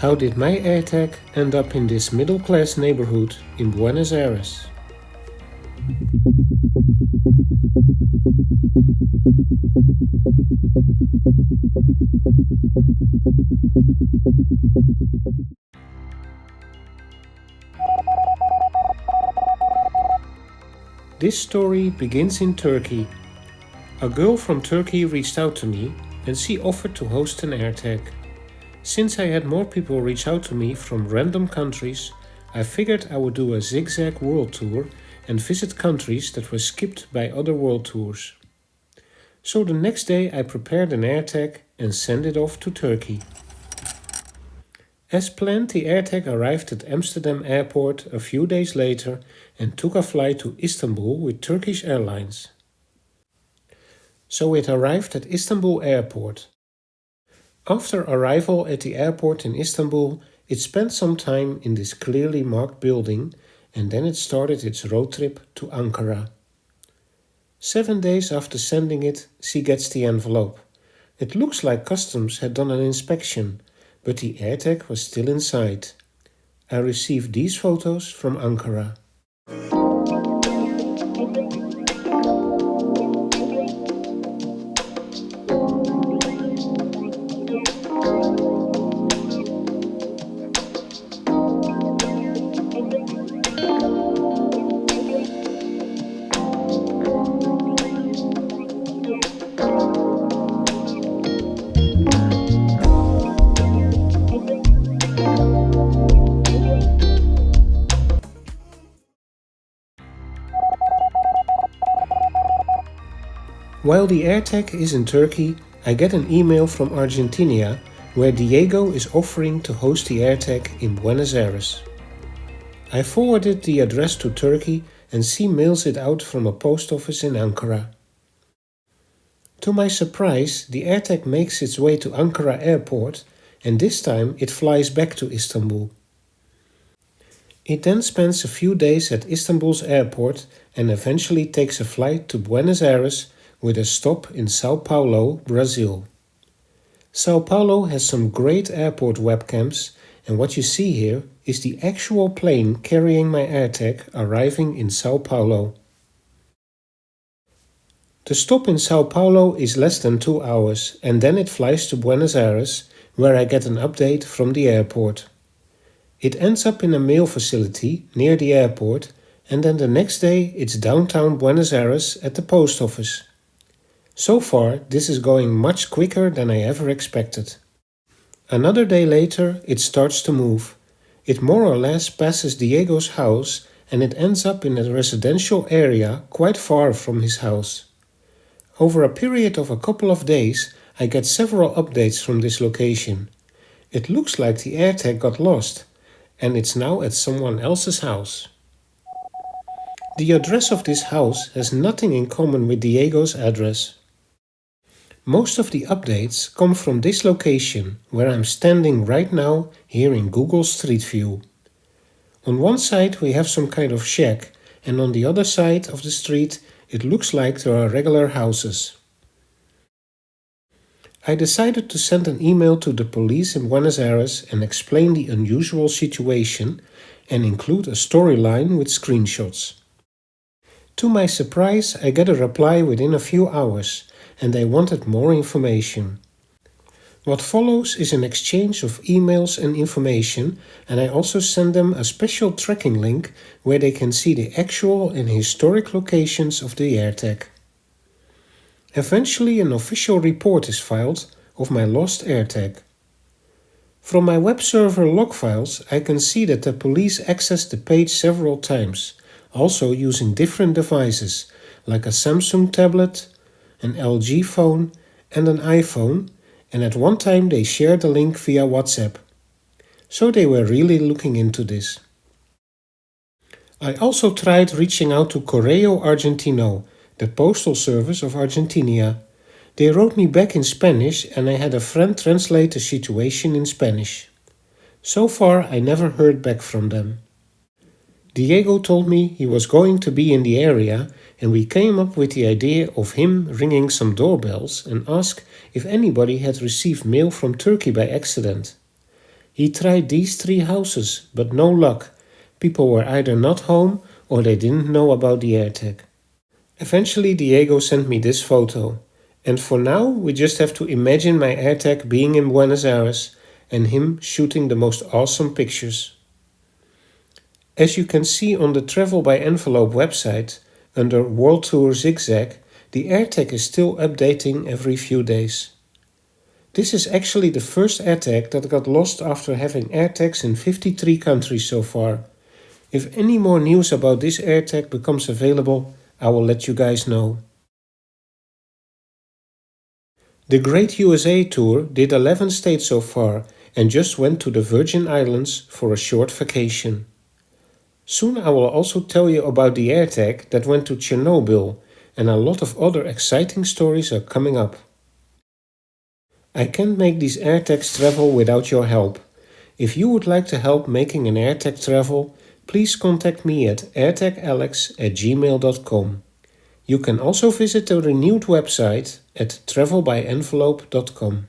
How did my AirTag end up in this middle-class neighborhood in Buenos Aires? This story begins in Turkey. A girl from Turkey reached out to me and she offered to host an AirTag. Since I had more people reach out to me from random countries, I figured I would do a zig-zag world tour and visit countries that were skipped by other world tours. So the next day I prepared an AirTag and sent it off to Turkey. As planned, the AirTag arrived at Amsterdam airport a few days later and took a flight to Istanbul with Turkish Airlines. So it arrived at Istanbul airport. After arrival at the airport in Istanbul, it spent some time in this clearly marked building and then it started its road trip to Ankara. 7 days after sending it, she gets the envelope. It looks like customs had done an inspection, but the AirTag was still inside. I received these photos from Ankara. While the AirTag is in Turkey, I get an email from Argentina where Diego is offering to host the AirTag in Buenos Aires. I forwarded the address to Turkey and she mails it out from a post office in Ankara. To my surprise, the AirTag makes its way to Ankara airport and this time it flies back to Istanbul. It then spends a few days at Istanbul's airport and eventually takes a flight to Buenos Aires with a stop in São Paulo, Brazil. São Paulo has some great airport webcams, and what you see here is the actual plane carrying my AirTag arriving in São Paulo. The stop in São Paulo is less than 2 hours, and then it flies to Buenos Aires, where I get an update from the airport. It ends up in a mail facility near the airport, and then the next day it's downtown Buenos Aires at the post office. So far, this is going much quicker than I ever expected. Another day later, it starts to move. It more or less passes Diego's house and it ends up in a residential area quite far from his house. Over a period of a couple of days, I get several updates from this location. It looks like the AirTag got lost and it's now at someone else's house. The address of this house has nothing in common with Diego's address. Most of the updates come from this location where I'm standing right now here in Google Street View. On one side we have some kind of shack and on the other side of the street it looks like there are regular houses. I decided to send an email to the police in Buenos Aires and explain the unusual situation and include a storyline with screenshots. To my surprise, I get a reply within a few hours and they wanted more information. What follows is an exchange of emails and information, and I also send them a special tracking link where they can see the actual and historic locations of the AirTag. Eventually an official report is filed of my lost AirTag. From my web server log files I can see that the police accessed the page several times, also using different devices like a Samsung tablet, an LG phone and an iPhone, and at one time they shared the link via WhatsApp. So they were really looking into this. I also tried reaching out to Correo Argentino, the postal service of Argentina. They wrote me back in Spanish and I had a friend translate the situation in Spanish. So far I never heard back from them. Diego told me he was going to be in the area and we came up with the idea of him ringing some doorbells and ask if anybody had received mail from Turkey by accident. He tried these 3 houses, but no luck. People were either not home or they didn't know about the AirTag. Eventually Diego sent me this photo. And for now we just have to imagine my AirTag being in Buenos Aires and him shooting the most awesome pictures. As you can see on the Travel by Envelope website, under World Tour Zig-Zag, the AirTag is still updating every few days. This is actually the first AirTag that got lost after having AirTags in 53 countries so far. If any more news about this AirTag becomes available, I will let you guys know. The Great USA Tour did 11 states so far and just went to the Virgin Islands for a short vacation. Soon I will also tell you about the AirTag that went to Chernobyl, and a lot of other exciting stories are coming up. I can't make these AirTags travel without your help. If you would like to help making an AirTag travel, please contact me at airtagalex@gmail.com. You can also visit the renewed website at travelbyenvelope.com.